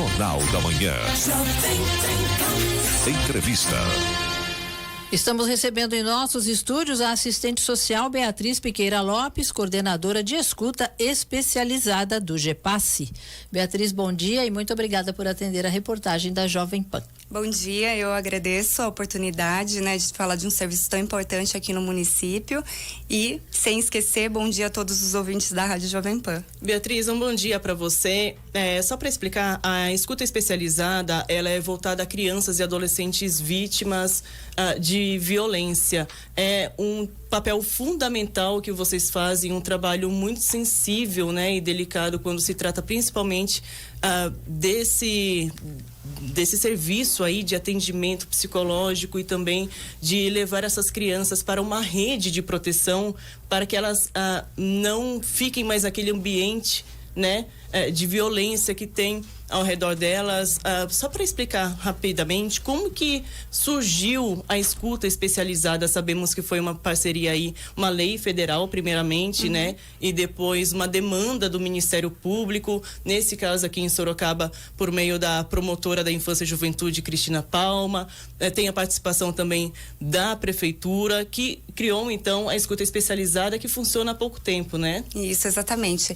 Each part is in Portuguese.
Jornal da Manhã. Entrevista. Estamos recebendo em nossos estúdios a assistente social Beatriz Piqueira Lopes, coordenadora de escuta especializada do GEPASSE. Beatriz, bom dia e muito obrigada por atender a reportagem da Jovem Pan. Bom dia, eu agradeço a oportunidade, de falar de um serviço tão importante aqui no município e, sem esquecer, bom dia a todos os ouvintes da Rádio Jovem Pan. Beatriz, um bom dia para você. Só para explicar, a escuta especializada, ela é voltada a crianças e adolescentes vítimas de violência. É um papel fundamental que vocês fazem, um trabalho muito sensível, e delicado quando se trata principalmente desse serviço aí de atendimento psicológico e também de levar essas crianças para uma rede de proteção para que elas não fiquem mais naquele ambiente, de violência que tem ao redor delas. Só para explicar rapidamente como que surgiu a escuta especializada. Sabemos que foi uma parceria aí, uma lei federal primeiramente, e depois uma demanda do Ministério Público, nesse caso aqui em Sorocaba, por meio da promotora da Infância e Juventude, Cristina Palma. Tem a participação também da Prefeitura, que criou então a escuta especializada, que funciona há pouco tempo, Isso, exatamente.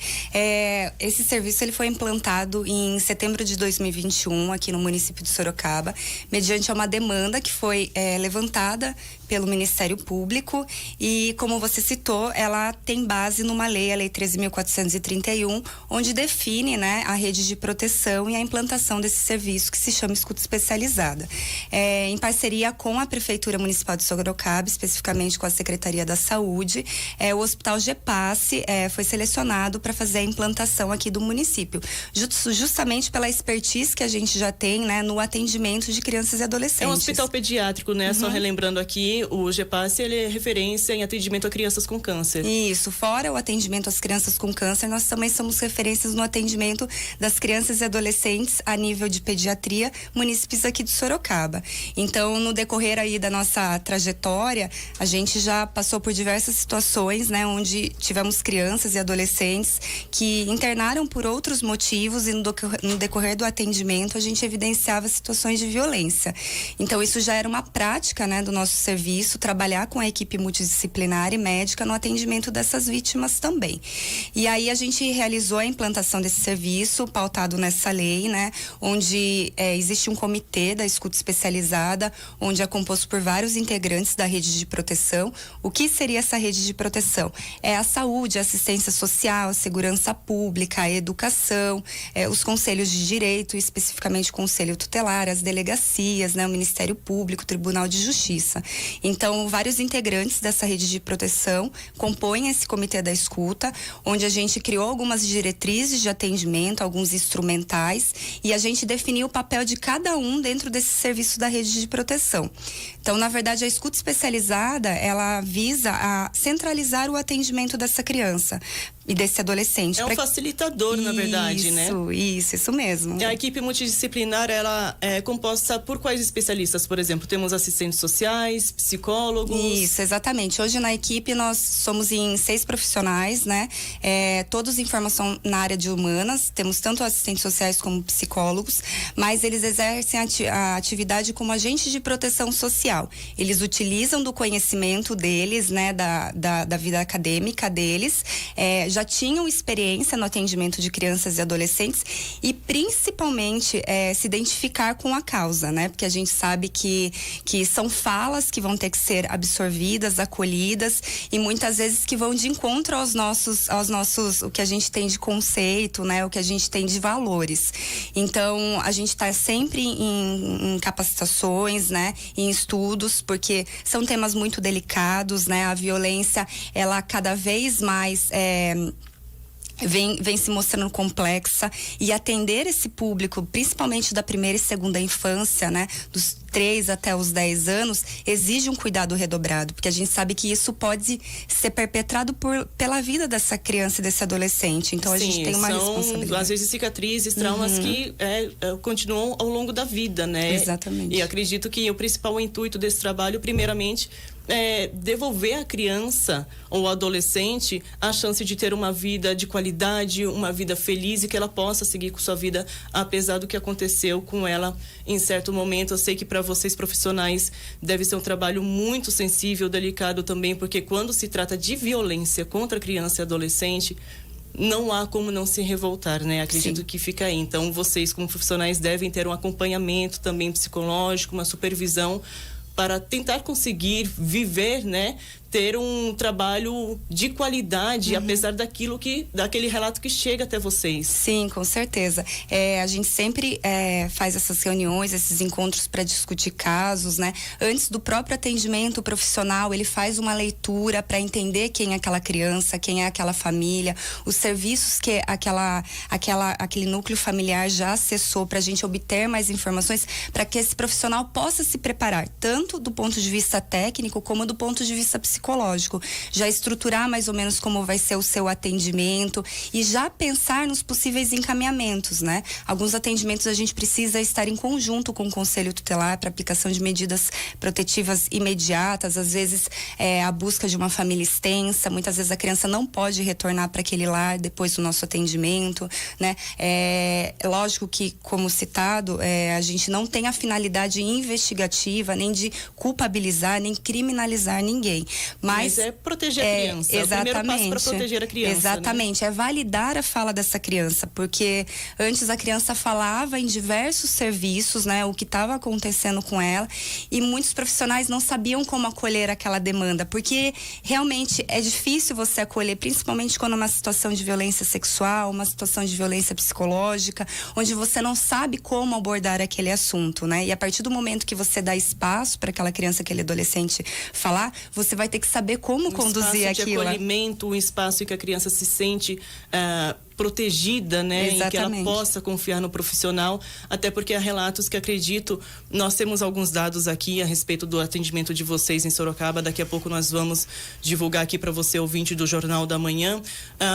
Esse serviço ele foi implantado em setembro de 2021 aqui no município de Sorocaba, mediante uma demanda que foi levantada pelo Ministério Público e, como você citou, ela tem base numa lei, a Lei 13.431, onde define, a rede de proteção e a implantação desse serviço que se chama escuta especializada. Em parceria com a Prefeitura Municipal de Sorocaba, especificamente com a Secretaria da Saúde, o Hospital GEPASSE foi selecionado para fazer a implantação aqui do município, justamente pela expertise que a gente já tem, no atendimento de crianças e adolescentes. É um hospital pediátrico, Só relembrando aqui, o GEPASSE, ele é referência em atendimento a crianças com câncer. Isso, fora o atendimento às crianças com câncer, nós também somos referências no atendimento das crianças e adolescentes a nível de pediatria, munícipes aqui de Sorocaba. Então, no decorrer aí da nossa trajetória, a gente já passou por diversas situações, onde tivemos crianças e adolescentes que internaram por outros motivos e no decorrer do atendimento a gente evidenciava situações de violência. Então, isso já era uma prática, do nosso serviço, trabalhar com a equipe multidisciplinar e médica no atendimento dessas vítimas também. E aí a gente realizou a implantação desse serviço, pautado nessa lei, onde existe um comitê da escuta especializada, onde é composto por vários integrantes da rede de proteção. O que seria essa rede de proteção? É a saúde, a assistência social, a segurança pública, a educação, os conselhos de direito, especificamente o conselho tutelar, as delegacias, o Ministério Público, o Tribunal de Justiça. Então, vários integrantes dessa rede de proteção compõem esse comitê da escuta, onde a gente criou algumas diretrizes de atendimento, alguns instrumentais, e a gente definiu o papel de cada um dentro desse serviço da rede de proteção. Então, na verdade, a escuta especializada, ela visa a centralizar o atendimento dessa criança e desse adolescente. É um facilitador, na verdade, Isso mesmo. A equipe multidisciplinar, ela é composta por quais especialistas? Por exemplo, temos assistentes sociais, psicólogos? Isso, exatamente. Hoje na equipe nós somos em 6 profissionais, todos em formação na área de humanas, temos tanto assistentes sociais como psicólogos, mas eles exercem a atividade como agentes de proteção social. Eles utilizam do conhecimento deles, da vida acadêmica deles, já tinham experiência no atendimento de crianças e adolescentes e principalmente se identificar com a causa, porque a gente sabe que são falas que vão ter que ser absorvidas, acolhidas e muitas vezes que vão de encontro aos nossos, o que a gente tem de conceito, o que a gente tem de valores. Então, a gente está sempre em capacitações, em estudos, porque são temas muito delicados, a violência, ela cada vez mais vem se mostrando complexa e atender esse público, principalmente da primeira e segunda infância, dos 3 até os 10 anos, exige um cuidado redobrado, porque a gente sabe que isso pode ser perpetrado pela vida dessa criança e desse adolescente. Então, a gente tem uma responsabilidade. Às vezes, cicatrizes, traumas que continuam ao longo da vida, Exatamente. E acredito que o principal intuito desse trabalho, primeiramente, devolver à criança ou adolescente a chance de ter uma vida de qualidade, uma vida feliz e que ela possa seguir com sua vida apesar do que aconteceu com ela em certo momento. Eu sei que para vocês profissionais deve ser um trabalho muito sensível, delicado também, porque quando se trata de violência contra criança e adolescente, não há como não se revoltar, né? Acredito Sim. que fica aí. Então, vocês como profissionais devem ter um acompanhamento também psicológico, uma supervisão para tentar conseguir viver, né? Ter um trabalho de qualidade, apesar daquele relato que chega até vocês. Sim, com certeza. A gente sempre faz essas reuniões, esses encontros para discutir casos, né? Antes do próprio atendimento, o profissional, ele faz uma leitura para entender quem é aquela criança, quem é aquela família, os serviços que aquele núcleo familiar já acessou, para a gente obter mais informações, para que esse profissional possa se preparar, tanto do ponto de vista técnico, como do ponto de vista psicológico. Já estruturar mais ou menos como vai ser o seu atendimento e já pensar nos possíveis encaminhamentos, né? Alguns atendimentos a gente precisa estar em conjunto com o Conselho Tutelar para aplicação de medidas protetivas imediatas, às vezes a busca de uma família extensa, muitas vezes a criança não pode retornar para aquele lar depois do nosso atendimento, né? Lógico que, como citado, a gente não tem a finalidade investigativa, nem de culpabilizar, nem criminalizar ninguém. Mas é proteger a criança. Exatamente. É o primeiro passo para proteger a criança. Exatamente. Né? É validar a fala dessa criança, porque antes a criança falava em diversos serviços, né, o que estava acontecendo com ela, e muitos profissionais não sabiam como acolher aquela demanda, porque realmente é difícil você acolher, principalmente quando é uma situação de violência sexual, uma situação de violência psicológica, onde você não sabe como abordar aquele assunto, né? E a partir do momento que você dá espaço para aquela criança, aquele adolescente falar, você vai ter que saber como conduzir aquilo. Um espaço de acolhimento, um espaço em que a criança se sente protegida, né? Exatamente. Em que ela possa confiar no profissional, até porque há relatos que acredito, nós temos alguns dados aqui a respeito do atendimento de vocês em Sorocaba, daqui a pouco nós vamos divulgar aqui para você, ouvinte do Jornal da Manhã,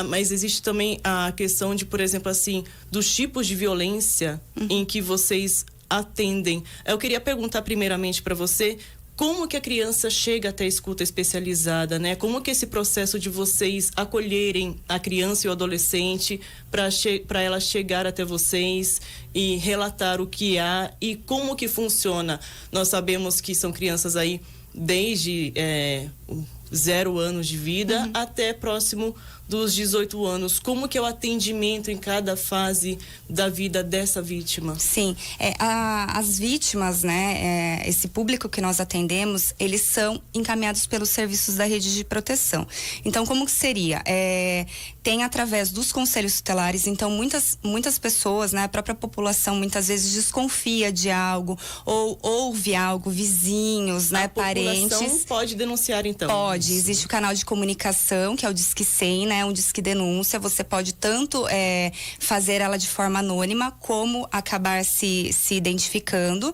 mas existe também a questão de, por exemplo, assim, dos tipos de violência em que vocês atendem. Eu queria perguntar primeiramente para você, como que a criança chega até a escuta especializada, né? Como que esse processo de vocês acolherem a criança e o adolescente para ela chegar até vocês e relatar o que há e como que funciona? Nós sabemos que são crianças aí desde 0 anos de vida até próximo dos 18 anos. Como que é o atendimento em cada fase da vida dessa vítima? Sim, as vítimas, né, esse público que nós atendemos, eles são encaminhados pelos serviços da rede de proteção. Então, como que seria? Tem através dos conselhos tutelares, então muitas pessoas, né, a própria população muitas vezes desconfia de algo ou ouve algo, vizinhos, né, parentes. A população pode denunciar, então? Pode, existe o canal de comunicação, que é o Disque 100, né, um Disque Denúncia. Você pode tanto fazer ela de forma anônima, como acabar se identificando.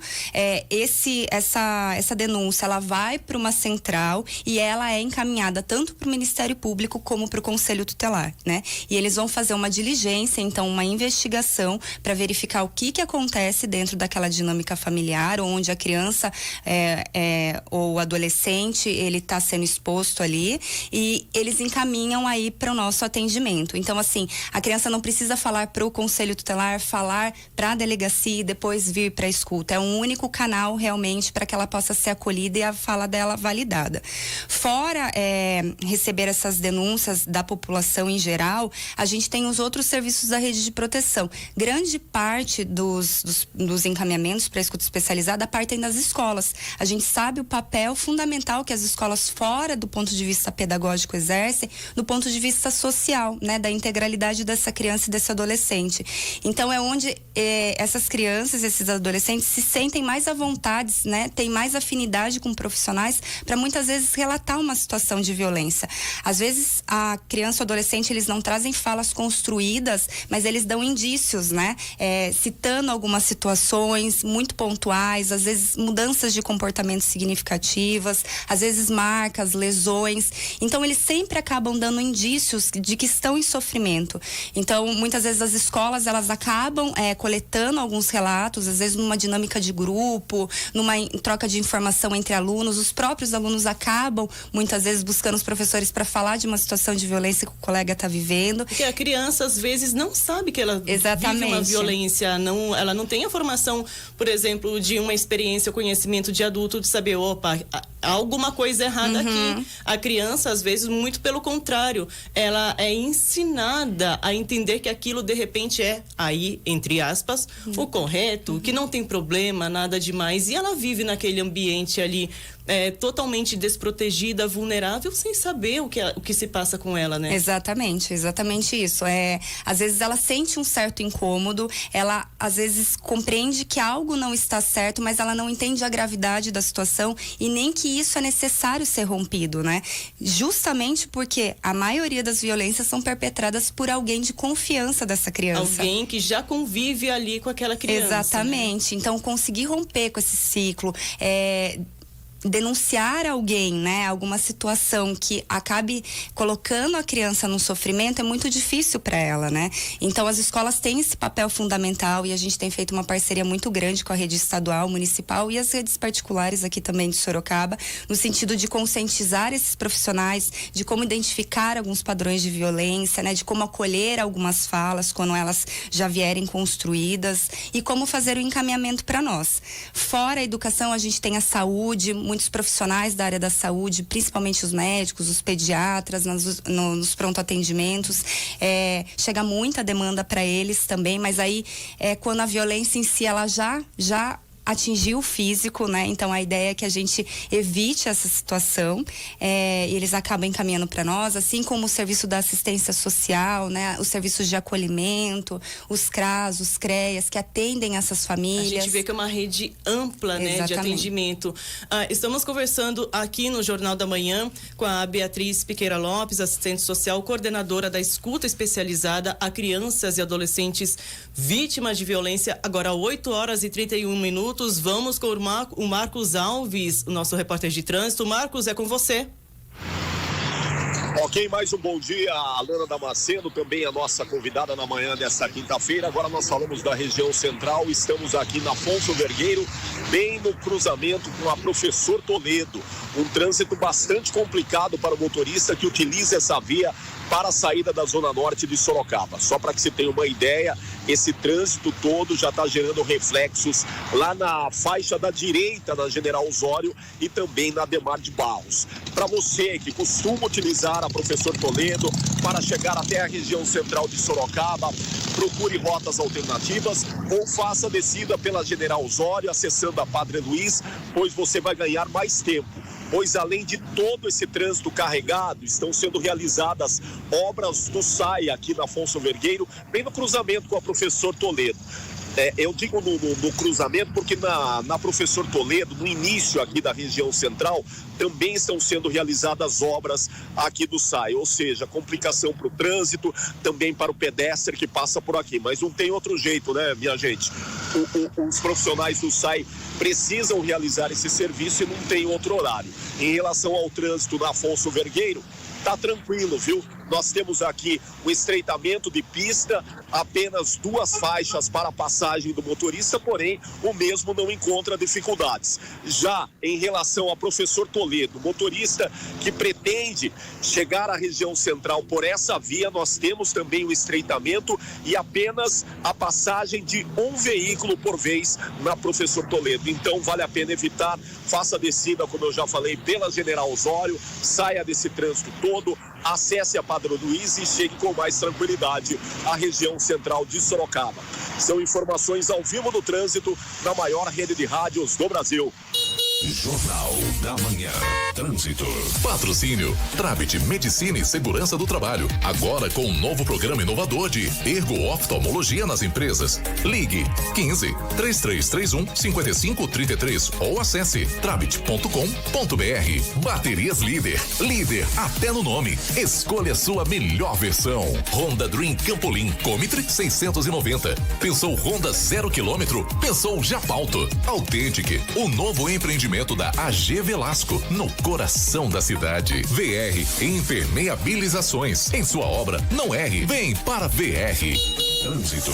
Essa denúncia, ela vai para uma central e ela é encaminhada tanto para o Ministério Público como para o Conselho Tutelar, né? E eles vão fazer uma diligência, então uma investigação para verificar o que acontece dentro daquela dinâmica familiar, onde a criança ou o adolescente, ele está sendo exposto ali, e eles encaminham aí para o nosso atendimento. Então, assim, a criança não precisa falar para o Conselho Tutelar, falar para a delegacia e depois vir para a escuta. É um único canal realmente para que ela possa ser acolhida e a fala dela validada. Fora receber essas denúncias da população em geral, a gente tem os outros serviços da rede de proteção. Grande parte dos encaminhamentos para escuta especializada partem das escolas. A gente sabe o papel fundamental que as escolas, fora do ponto de vista pedagógico, exercem, do ponto de vista social, né, da integralidade dessa criança e desse adolescente. Então é onde essas crianças, esses adolescentes se sentem mais à vontade, né, têm mais afinidade com profissionais para muitas vezes relatar uma situação de violência. Às vezes a criança ou adolescente, eles não trazem falas construídas, mas eles dão indícios, né, citando algumas situações muito pontuais, às vezes mudanças de comportamento significativas, às vezes marcas, lesões. Então eles sempre acabam dando indícios vídeos de que estão em sofrimento. Então, muitas vezes as escolas, elas acabam coletando alguns relatos, às vezes numa dinâmica de grupo, numa troca de informação entre alunos. Os próprios alunos acabam, muitas vezes, buscando os professores para falar de uma situação de violência que o colega está vivendo. Porque a criança, às vezes, não sabe que ela Exatamente. vive uma violência, ela não tem a formação, por exemplo, de uma experiência ou conhecimento de adulto, de saber, opa, há alguma coisa errada aqui. A criança, às vezes, muito pelo contrário, ela é ensinada a entender que aquilo, de repente, é, aí, entre aspas, o correto, que não tem problema, nada demais, e ela vive naquele ambiente ali, totalmente desprotegida, vulnerável, sem saber o que se passa com ela, né? Exatamente isso. Às vezes ela sente um certo incômodo, ela às vezes compreende que algo não está certo, mas ela não entende a gravidade da situação e nem que isso é necessário ser rompido, né? Justamente porque a maioria das violências são perpetradas por alguém de confiança dessa criança. Alguém que já convive ali com aquela criança. Exatamente. Né? Então, conseguir romper com esse ciclo, denunciar alguém, né, alguma situação que acabe colocando a criança no sofrimento é muito difícil para ela, né? Então as escolas têm esse papel fundamental e a gente tem feito uma parceria muito grande com a rede estadual, municipal e as redes particulares aqui também de Sorocaba, no sentido de conscientizar esses profissionais de como identificar alguns padrões de violência, né, de como acolher algumas falas quando elas já vierem construídas e como fazer o encaminhamento para nós. Fora a educação, a gente tem a saúde, muitos profissionais da área da saúde, principalmente os médicos, os pediatras, nos pronto-atendimentos. Chega muita demanda para eles também, mas aí quando a violência em si, ela já atingir o físico, né? Então a ideia é que a gente evite essa situação, e eles acabam encaminhando para nós, assim como o serviço da assistência social, né? Os serviços de acolhimento, os CRAS, os CREAS, que atendem essas famílias. A gente vê que é uma rede ampla, né, de atendimento. Estamos conversando aqui no Jornal da Manhã com a Beatriz Piqueira Lopes, assistente social, coordenadora da escuta especializada a crianças e adolescentes vítimas de violência. Agora 8h31. Vamos com o Marcos Alves, o nosso repórter de trânsito. Marcos, é com você. Ok, mais um bom dia, Alana Damasceno, também a nossa convidada na manhã desta quinta-feira. Agora nós falamos da região central, estamos aqui na Afonso Vergueiro, bem no cruzamento com a Professor Toledo. Um trânsito bastante complicado para o motorista que utiliza essa via para a saída da Zona Norte de Sorocaba. Só para que você tenha uma ideia, esse trânsito todo já está gerando reflexos lá na faixa da direita da General Osório e também na Ademar de Barros. Para você que costuma utilizar a Professor Toledo para chegar até a região central de Sorocaba, procure rotas alternativas ou faça a descida pela General Osório, acessando a Padre Luiz, pois você vai ganhar mais tempo. Pois além de todo esse trânsito carregado, estão sendo realizadas obras do SAI aqui na Afonso Vergueiro, bem no cruzamento com a Professor Toledo. Eu digo no cruzamento porque na Professor Toledo, no início aqui da região central, também estão sendo realizadas obras aqui do SAI, ou seja, complicação para o trânsito, também para o pedestre que passa por aqui, mas não tem outro jeito, né, minha gente? Os profissionais do SAI precisam realizar esse serviço e não tem outro horário. Em relação ao trânsito na Afonso Vergueiro, tá tranquilo, viu? Nós temos aqui o estreitamento de pista, apenas 2 faixas para a passagem do motorista, porém o mesmo não encontra dificuldades. Já em relação a Professor Toledo, motorista que pretende chegar à região central por essa via, nós temos também o estreitamento e apenas a passagem de um veículo por vez na Professor Toledo. Então vale a pena evitar, faça a descida, como eu já falei, pela General Osório, saia desse trânsito todo, acesse a Padre Luiz e chegue com mais tranquilidade à região central de Sorocaba. São informações ao vivo do trânsito na maior rede de rádios do Brasil. Jornal da Manhã. Trânsito. Patrocínio Travit Medicina e Segurança do Trabalho. Agora com um novo programa inovador de ergo-oftalmologia nas empresas. Ligue 15-3331-5533 ou acesse travit.com.br. Baterias Líder. Líder até no nome. Escolha sua melhor versão. Honda Dream Campolim Comitre 690. Pensou Honda 0 km? Pensou Japauto. Authentic, o novo empreendimento atendimento da AG Velasco, no coração da cidade. VR Impermeabilizações. Em sua obra, não erre. Vem para VR. Trânsito.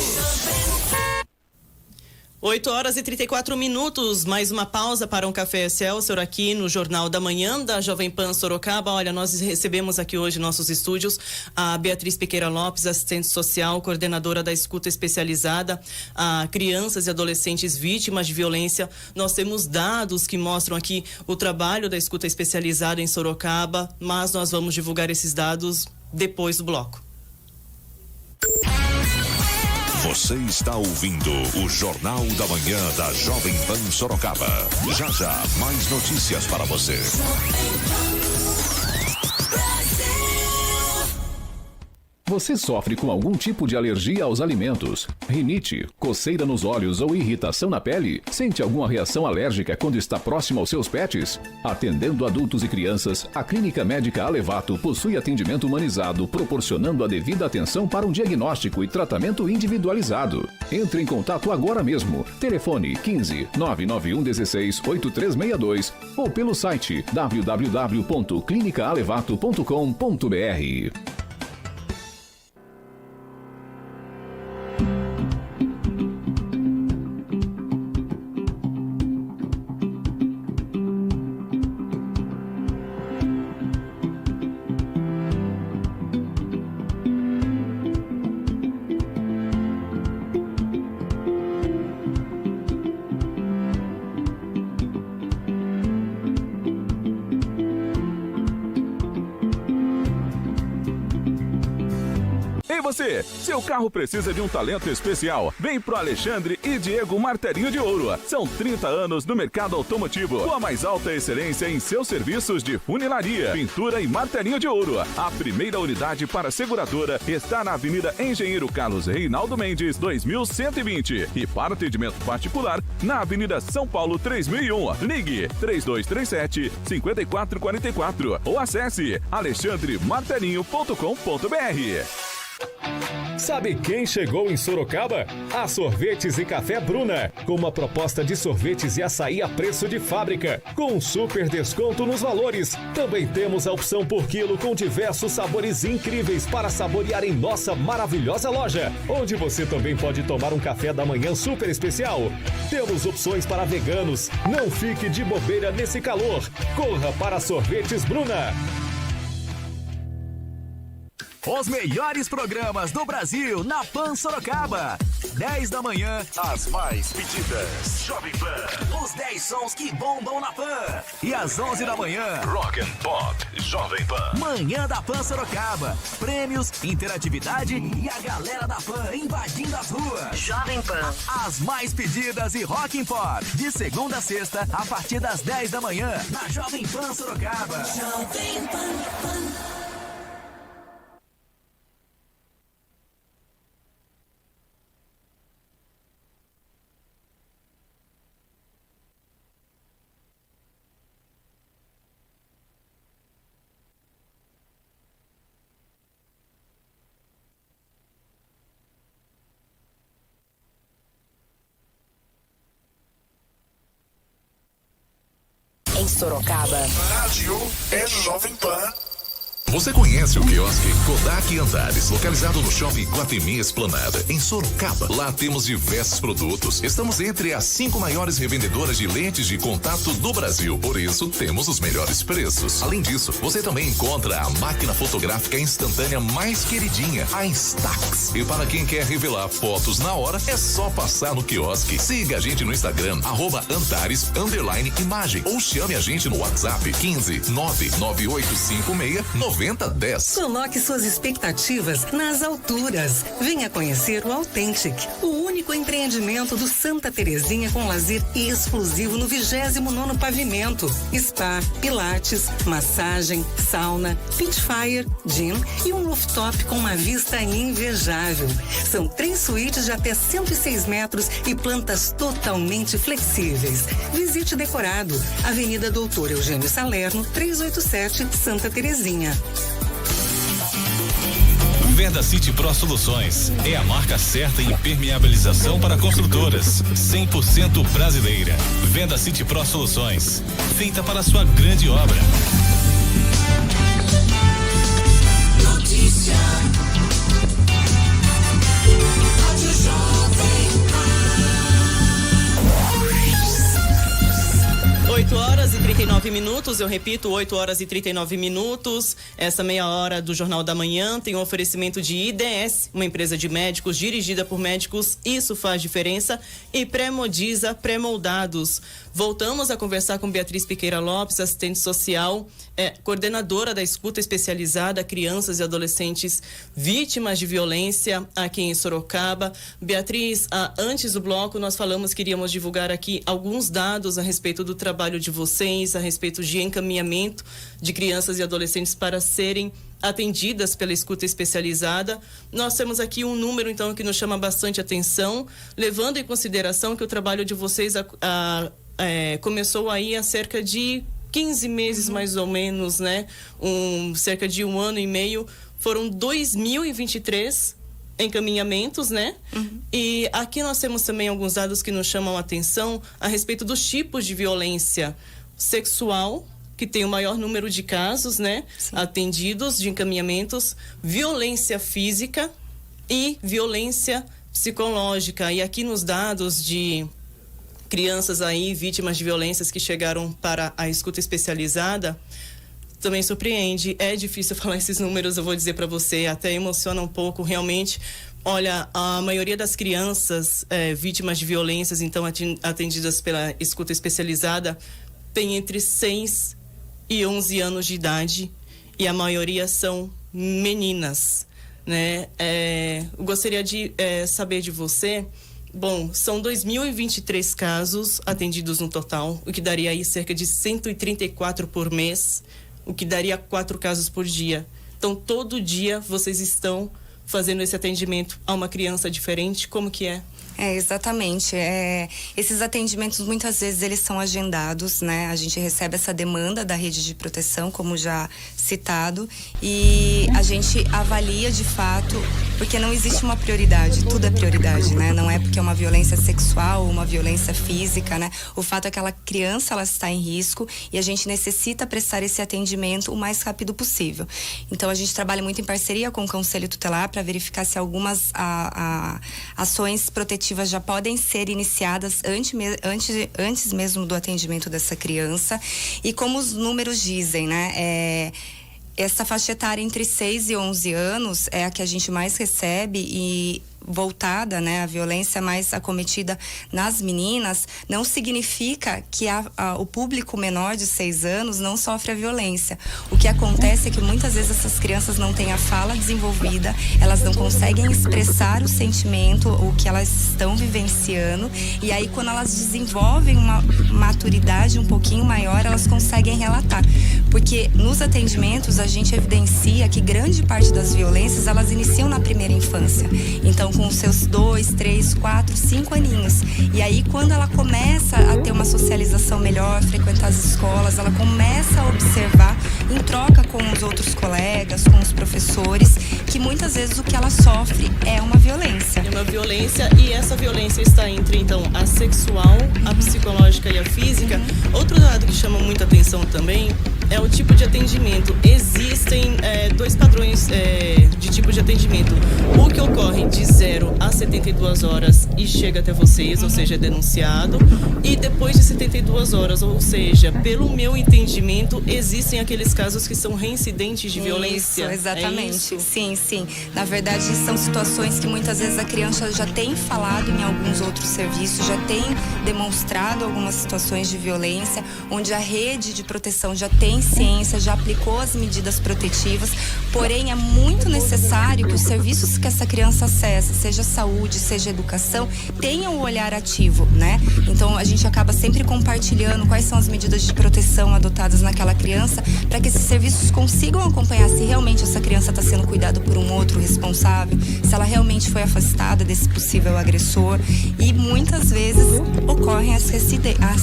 8h34, mais uma pausa para um Café Excelsior aqui no Jornal da Manhã da Jovem Pan Sorocaba. Olha, nós recebemos aqui hoje em nossos estúdios a Beatriz Piqueira Lopes, assistente social, coordenadora da escuta especializada a crianças e adolescentes vítimas de violência. Nós temos dados que mostram aqui o trabalho da escuta especializada em Sorocaba, mas nós vamos divulgar esses dados depois do bloco. Você está ouvindo o Jornal da Manhã da Jovem Pan Sorocaba. Já já, mais notícias para você. Você sofre com algum tipo de alergia aos alimentos? Rinite, coceira nos olhos ou irritação na pele? Sente alguma reação alérgica quando está próximo aos seus pets? Atendendo adultos e crianças, a Clínica Médica Alevato possui atendimento humanizado, proporcionando a devida atenção para um diagnóstico e tratamento individualizado. Entre em contato agora mesmo. Telefone 15 991 16 8362 ou pelo site www.clinicaalevato.com.br. Você, seu carro precisa de um talento especial. Vem pro Alexandre e Diego Martelinho de Ouro. São 30 anos no mercado automotivo, com a mais alta excelência em seus serviços de funilaria, pintura e martelinho de ouro. A primeira unidade para seguradora está na Avenida Engenheiro Carlos Reinaldo Mendes, 2120. E para atendimento particular, na Avenida São Paulo, 3001. Ligue 3237-5444 ou acesse alexandremartelinho.com.br. Sabe quem chegou em Sorocaba? A Sorvetes e Café Bruna, com uma proposta de sorvetes e açaí a preço de fábrica, com um super desconto nos valores. Também temos a opção por quilo com diversos sabores incríveis para saborear em nossa maravilhosa loja, onde você também pode tomar um café da manhã super especial. Temos opções para veganos. Não fique de bobeira nesse calor. Corra para Sorvetes Bruna. Os melhores programas do Brasil na Pan Sorocaba. 10 da manhã, as mais pedidas. Jovem Pan. Os 10 sons que bombam na Pan. E às 11 da manhã, Rock and Pop Jovem Pan. Manhã da Pan Sorocaba. Prêmios, interatividade e a galera da Pan invadindo as ruas. Jovem Pan. As mais pedidas e Rock and Pop. De segunda a sexta, a partir das 10 da manhã, na Jovem Pan Sorocaba. Jovem Pan. Em Sorocaba. Rádio é Jovem Pan. Você conhece o quiosque Kodak Andares, localizado no Shopping Guatemi Esplanada, em Sorocaba. Lá temos diversos produtos. Estamos entre as 5 maiores revendedoras de lentes de contato do Brasil. Por isso, temos os melhores preços. Além disso, você também encontra a máquina fotográfica instantânea mais queridinha, a Instax. E para quem quer revelar fotos na hora, é só passar no quiosque. Siga a gente no Instagram, @Antares_imagem. Ou chame a gente no WhatsApp 15 99856 9010. Coloque suas expectativas nas alturas. Venha conhecer o Authentic, o único empreendimento do Santa Terezinha com lazer exclusivo no 29º pavimento. Spa, pilates, massagem, sauna, pitfire, gym e um rooftop com uma vista invejável. São 3 suítes de até 106 metros e plantas totalmente flexíveis. Visite decorado, Avenida Doutor Eugênio Salerno, 387, Santa Terezinha. Vendacity Pro Soluções é a marca certa em impermeabilização para construtoras, 100% brasileira. Vendacity Pro Soluções, feita para a sua grande obra. Notícia. Rádio Jovem Pan. 8h39, eu repito, 8h39. Essa meia hora do Jornal da Manhã tem um oferecimento de IDS, uma empresa de médicos dirigida por médicos, isso faz diferença, e Premodiza Premoldados. Voltamos a conversar com Beatriz Piqueira Lopes, assistente social, coordenadora da escuta especializada a crianças e adolescentes vítimas de violência aqui em Sorocaba. Beatriz, antes do bloco nós falamos que iríamos divulgar aqui alguns dados a respeito do trabalho de vocês, a respeito de encaminhamento de crianças e adolescentes para serem atendidas pela escuta especializada. Nós temos aqui um número, então, que nos chama bastante atenção, levando em consideração que o trabalho de vocês começou aí há cerca de 15 meses, mais ou menos, né? Cerca de 1 ano e meio. Foram 2.023 encaminhamentos, né? E aqui nós temos também alguns dados que nos chamam a atenção a respeito dos tipos de violência sexual, que tem o maior número de casos, né? Sim. Atendidos de encaminhamentos, violência física e violência psicológica. E aqui nos dados de crianças aí, vítimas de violências que chegaram para a escuta especializada, também surpreende. É difícil falar esses números, eu vou dizer para você, até emociona um pouco, realmente. Olha, a maioria das crianças vítimas de violências, então, atendidas pela escuta especializada, tem entre 6 e 11 anos de idade, e a maioria são meninas, né? Eu gostaria de saber de você. Bom, são 2.023 casos atendidos no total, o que daria aí cerca de 134 por mês, o que daria 4 casos por dia. Então, todo dia vocês estão fazendo esse atendimento a uma criança diferente, como que é? Exatamente. Esses atendimentos, muitas vezes, eles são agendados, né? A gente recebe essa demanda da rede de proteção, como já citado, e a gente avalia de fato, porque não existe uma prioridade, tudo é prioridade, né? Não é porque é uma violência sexual ou uma violência física, né? O fato é que aquela criança, ela está em risco e a gente necessita prestar esse atendimento o mais rápido possível. Então, a gente trabalha muito em parceria com o Conselho Tutelar para verificar se algumas ações protetivas já podem ser iniciadas antes mesmo do atendimento dessa criança. E como os números dizem, né? Essa faixa etária entre 6 e 11 anos é a que a gente mais recebe, e voltada, né, a violência mais acometida nas meninas, não significa que o público menor de 6 anos não sofre a violência. O que acontece é que muitas vezes essas crianças não têm a fala desenvolvida, elas não conseguem expressar o sentimento, o que elas estão vivenciando, e aí quando elas desenvolvem uma maturidade um pouquinho maior, elas conseguem relatar. Porque nos atendimentos a gente evidencia que grande parte das violências, elas iniciam na primeira infância. Então, com os seus 2, 3, 4, 5 aninhos. E aí, quando ela começa a ter uma socialização melhor, frequentar as escolas, ela começa a observar, em troca com os outros colegas, com os professores, que muitas vezes o que ela sofre é uma violência. É uma violência, e essa violência está entre, então, a sexual, a psicológica e a física. Outro dado que chama muita atenção também é o tipo de atendimento. Existem 2 padrões de tipo de atendimento. O que ocorre de 0 a 72 horas e chega até vocês, ou seja, é denunciado. E depois de 72 horas, ou seja, pelo meu entendimento, existem aqueles casos que são reincidentes de violência. Isso, exatamente. É isso? Sim, sim. Na verdade, são situações que muitas vezes a criança já tem falado em alguns outros serviços, já tem demonstrado algumas situações de violência, onde a rede de proteção já tem ciência, já aplicou as medidas protetivas, porém é muito necessário que os serviços que essa criança acessa, seja saúde, seja educação, tenham o olhar ativo, né? Então a gente acaba sempre compartilhando quais são as medidas de proteção adotadas naquela criança, para que esses serviços consigam acompanhar se realmente essa criança está sendo cuidada por um outro responsável, se ela realmente foi afastada desse possível agressor. E muitas vezes ocorre ocorrem as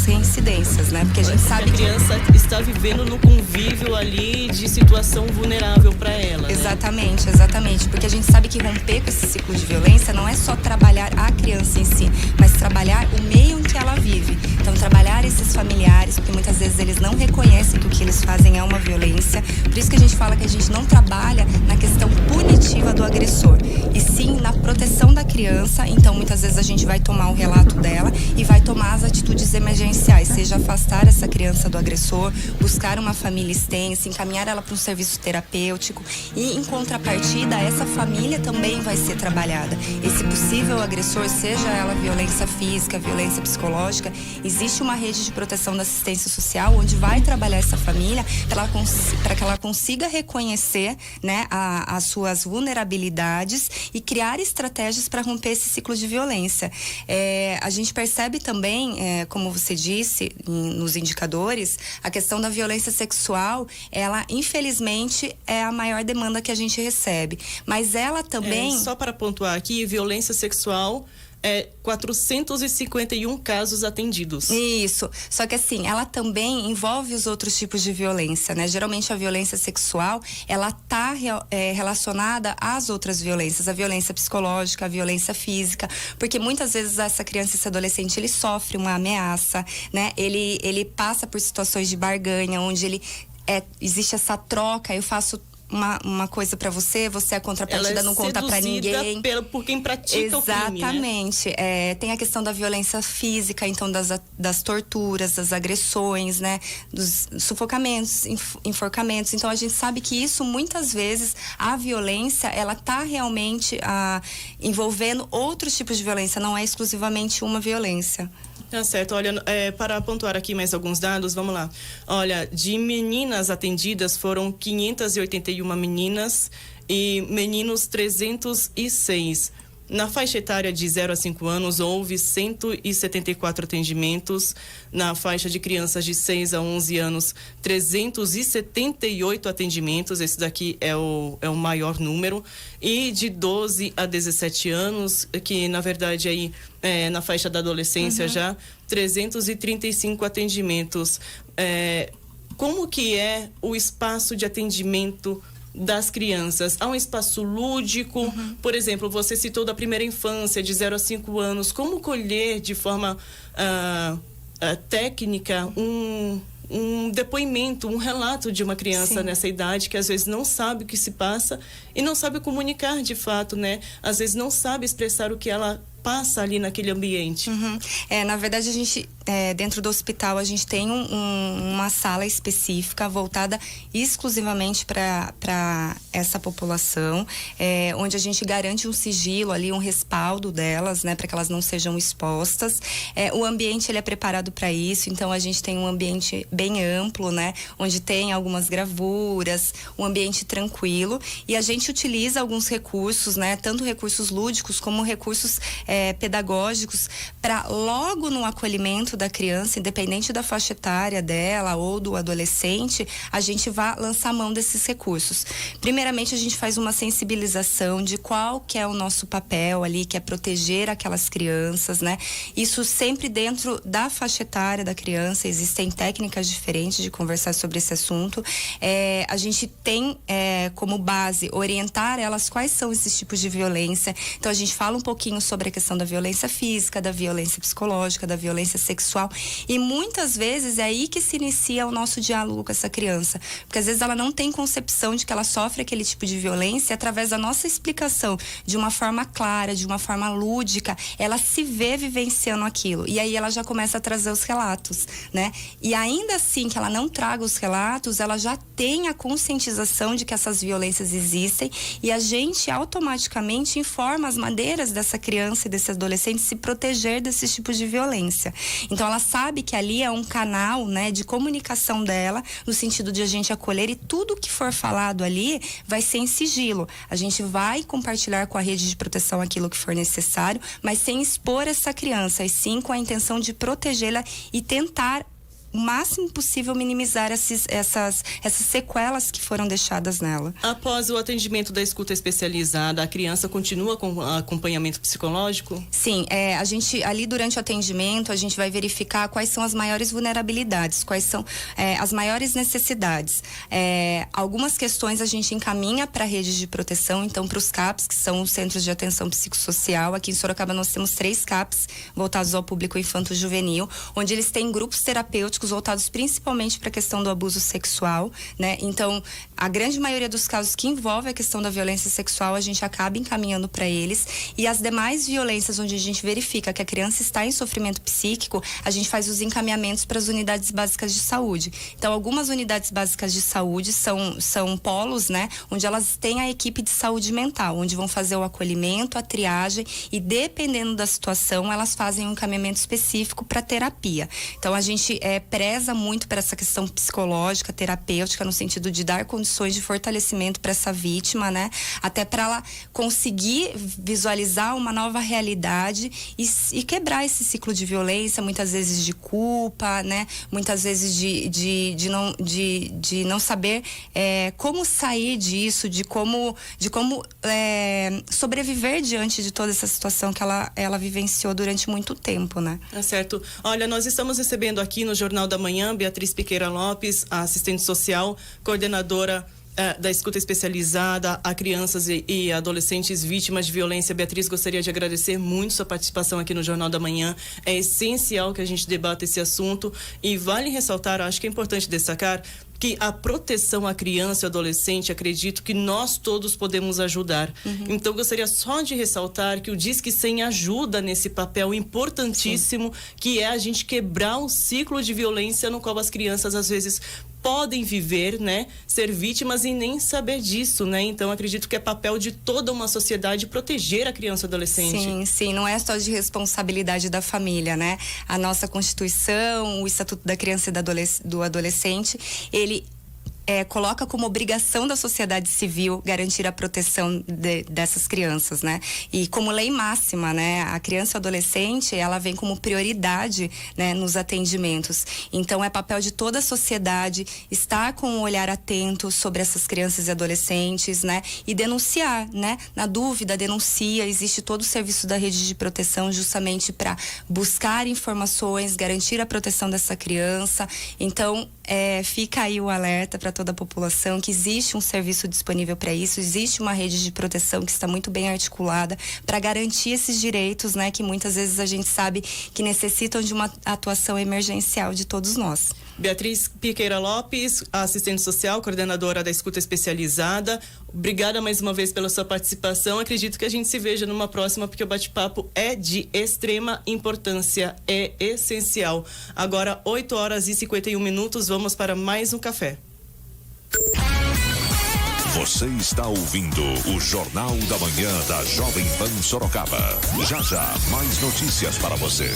reincidências, né? Porque a gente sabe que a criança está vivendo no convívio ali de situação vulnerável para ela. Exatamente, né? Exatamente. Porque a gente sabe que romper com esse ciclo de violência não é só trabalhar a criança em si, mas trabalhar o meio em que ela vive. Então, trabalhar esses familiares, porque muitas vezes eles não reconhecem que o que eles fazem é uma violência. Por isso que a gente fala que a gente não trabalha na questão punitiva do agressor, e sim na proteção da criança. Então, muitas vezes a gente vai tomar o relato dela e vai tomar as atitudes emergenciais, seja afastar essa criança do agressor, buscar uma família extensa, encaminhar ela para um serviço terapêutico, e em contrapartida, essa família também vai ser trabalhada. Esse possível agressor, seja ela violência física, violência psicológica, existe uma rede de proteção da assistência social onde vai trabalhar essa família para que ela consiga reconhecer, né, as suas vulnerabilidades e criar estratégias para romper esse ciclo de violência. A gente percebe também, como você disse, nos indicadores, a questão da violência sexual, ela infelizmente é a maior demanda que a gente recebe, mas ela também... Só para pontuar aqui, violência sexual... 451 casos atendidos. Isso. Só que assim, ela também envolve os outros tipos de violência, né? Geralmente a violência sexual, ela tá relacionada às outras violências, a violência psicológica, a violência física, porque muitas vezes essa criança, esse adolescente, ele sofre uma ameaça, né? Ele passa por situações de barganha, onde existe essa troca, eu faço uma coisa pra você, a contrapartida não conta pra ninguém. Por quem pratica o crime, né? Exatamente. Tem a questão da violência física, então das torturas, das agressões, né? Dos sufocamentos, enforcamentos. Então a gente sabe que isso, muitas vezes, a violência, ela tá realmente envolvendo outros tipos de violência, não é exclusivamente uma violência. Tá certo. Olha, para pontuar aqui mais alguns dados, vamos lá. Olha, de meninas atendidas foram 581 meninas e meninos 306. Na faixa etária de 0 a 5 anos, houve 174 atendimentos. Na faixa de crianças de 6 a 11 anos, 378 atendimentos. Esse daqui é o maior número. E de 12 a 17 anos, que na verdade aí na faixa da adolescência já, 335 atendimentos. Como que é o espaço de atendimento das crianças? Há um espaço lúdico, por exemplo, você citou da primeira infância, de 0 a 5 anos, como colher de forma técnica um depoimento, um relato de uma criança nessa idade que às vezes não sabe o que se passa e não sabe comunicar de fato, né? Às vezes não sabe expressar o que ela passa ali naquele ambiente. Na verdade, a gente, dentro do hospital, a gente tem uma sala específica voltada exclusivamente para essa população, onde a gente garante um sigilo ali, um respaldo delas, né, para que elas não sejam expostas. O ambiente, ele é preparado para isso, então a gente tem um ambiente bem amplo, né, onde tem algumas gravuras, um ambiente tranquilo, e a gente utiliza alguns recursos, né, tanto recursos lúdicos como recursos pedagógicos, para logo no acolhimento da criança, independente da faixa etária dela ou do adolescente, a gente vai lançar mão desses recursos. Primeiramente, a gente faz uma sensibilização de qual que é o nosso papel ali, que é proteger aquelas crianças, né? Isso sempre dentro da faixa etária da criança, existem técnicas diferentes de conversar sobre esse assunto. A gente tem como base orientar elas quais são esses tipos de violência. Então, a gente fala um pouquinho sobre a questão da violência física, da violência psicológica, da violência sexual, e muitas vezes é aí que se inicia o nosso diálogo com essa criança, porque às vezes ela não tem concepção de que ela sofre aquele tipo de violência, e através da nossa explicação, de uma forma clara, de uma forma lúdica, ela se vê vivenciando aquilo, e aí ela já começa a trazer os relatos, né? E ainda assim que ela não traga os relatos, ela já tem a conscientização de que essas violências existem, e a gente automaticamente informa as maneiras dessa criança e desse adolescente se proteger desses tipos de violência. Então ela sabe que ali é um canal, né, de comunicação dela, no sentido de a gente acolher, e tudo que for falado ali vai ser em sigilo. A gente vai compartilhar com a rede de proteção aquilo que for necessário, mas sem expor essa criança, e sim com a intenção de protegê-la e tentar o máximo possível minimizar essas sequelas que foram deixadas nela. Após o atendimento da escuta especializada, a criança continua com acompanhamento psicológico? Sim, a gente ali durante o atendimento a gente vai verificar quais são as maiores vulnerabilidades, quais são as maiores necessidades. Algumas questões a gente encaminha para redes de proteção, então para os CAPs, que são os Centros de Atenção Psicossocial. Aqui em Sorocaba nós temos 3 CAPs voltados ao público infanto-juvenil, onde eles têm grupos terapêuticos voltados principalmente para a questão do abuso sexual, né? Então, a grande maioria dos casos que envolve a questão da violência sexual, a gente acaba encaminhando para eles, e as demais violências onde a gente verifica que a criança está em sofrimento psíquico, a gente faz os encaminhamentos para as unidades básicas de saúde. Então, algumas unidades básicas de saúde são polos, né? Onde elas têm a equipe de saúde mental, onde vão fazer o acolhimento, a triagem, e dependendo da situação, elas fazem um encaminhamento específico para terapia. Então, a gente preza muito para essa questão psicológica, terapêutica, no sentido de dar condições de fortalecimento para essa vítima, né? Até para ela conseguir visualizar uma nova realidade e quebrar esse ciclo de violência, muitas vezes de culpa, né? Muitas vezes de não saber como sair disso, de como sobreviver diante de toda essa situação que ela vivenciou durante muito tempo, né? É certo. Olha, nós estamos recebendo aqui no Jornal da Manhã Beatriz Piqueira Lopes, a assistente social, coordenadora da escuta especializada a crianças e adolescentes vítimas de violência. Beatriz, gostaria de agradecer muito sua participação aqui no Jornal da Manhã. É essencial que a gente debata esse assunto, e vale ressaltar, acho que é importante destacar, que a proteção à criança e adolescente, acredito que nós todos podemos ajudar. Então, gostaria só de ressaltar que o Disque 100 ajuda nesse papel importantíssimo, que é a gente quebrar um ciclo de violência no qual as crianças, às vezes, podem viver, né? Ser vítimas e nem saber disso, né? Então, acredito que é papel de toda uma sociedade proteger a criança e o adolescente. Sim, não é só de responsabilidade da família, né? A nossa Constituição, o Estatuto da Criança e do Adolescente, ele coloca como obrigação da sociedade civil garantir a proteção dessas crianças, né? E como lei máxima, né? A criança e o adolescente, ela vem como prioridade, né? Nos atendimentos. Então, é papel de toda a sociedade estar com um olhar atento sobre essas crianças e adolescentes, né? E denunciar, né? Na dúvida, denuncia. Existe todo o serviço da rede de proteção justamente para buscar informações, garantir a proteção dessa criança. Então, fica aí o alerta para toda a população que existe um serviço disponível para isso, existe uma rede de proteção que está muito bem articulada para garantir esses direitos, né, que muitas vezes a gente sabe que necessitam de uma atuação emergencial de todos nós. Beatriz Piqueira Lopes, assistente social, coordenadora da escuta especializada. Obrigada mais uma vez pela sua participação. Acredito que a gente se veja numa próxima, porque o bate-papo é de extrema importância, é essencial. Agora, 8h51, vamos para mais um café. Você está ouvindo o Jornal da Manhã da Jovem Pan Sorocaba. Já, mais notícias para você.